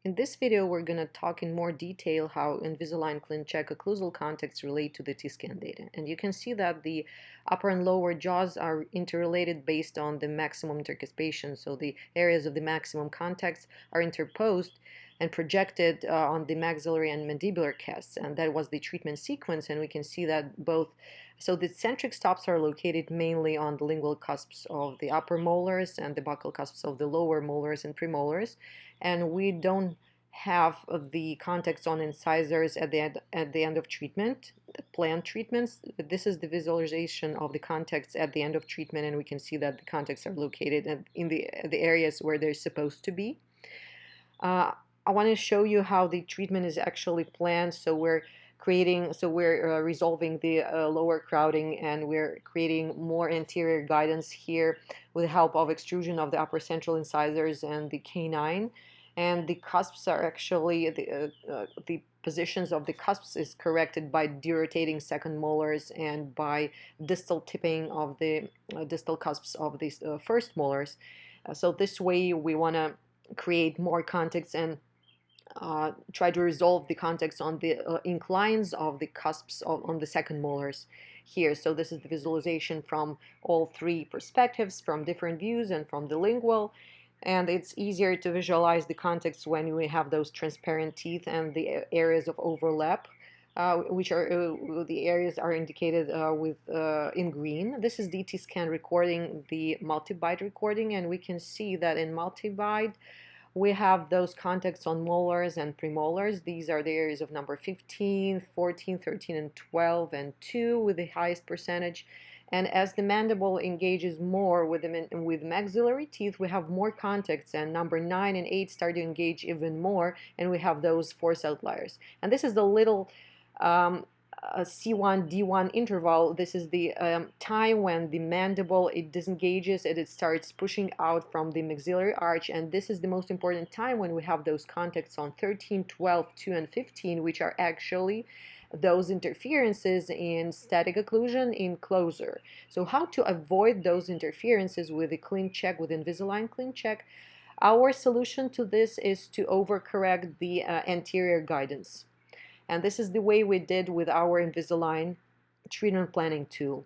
In this video, we're going to talk in more detail how Invisalign Clincheck occlusal contacts relate to the T-scan data. And you can see that the upper and lower jaws are interrelated based on the maximum intercuspation. So the areas of the maximum contacts are interposed and projected on the maxillary and mandibular casts. And that was the treatment sequence. And we can see that both, so the centric stops are located mainly on the lingual cusps of the upper molars and the buccal cusps of the lower molars and premolars. And we don't have the contacts on incisors at the end of treatment, planned treatments. This is the visualization of the contacts at the end of treatment, and we can see that the contacts are located in the areas where they're supposed to be. I want to show you how the treatment is actually planned. So we're resolving the lower crowding, and we're creating more anterior guidance here with the help of extrusion of the upper central incisors and the canine. And the cusps are actually, the positions of the cusps is corrected by derotating second molars and by distal tipping of the distal cusps of these first molars. So this way we want to create more contacts and try to resolve the contacts on the inclines of the cusps on the second molars here. So this is the visualization from all three perspectives, from different views and from the lingual. And it's easier to visualize the contacts when we have those transparent teeth and the areas of overlap, which are the areas are indicated in green. This is DT scan recording, the multi-bite recording, and we can see that in multi-bite we have those contacts on molars and premolars. These are the areas of number 15, 14, 13, and 12, and 2 with the highest percentage. And as the mandible engages more with maxillary teeth, we have more contacts, and number 9 and 8 start to engage even more, and we have those force outliers. And this is the little C1, D1 interval. This is the time when the mandible, it disengages and it starts pushing out from the maxillary arch, and this is the most important time when we have those contacts on 13, 12, 2, and 15, which are actually those interferences in static occlusion in closure. So how to avoid those interferences with the Clincheck, with Invisalign Clincheck? Our solution to this is to overcorrect the anterior guidance. And this is the way we did with our Invisalign treatment planning tool.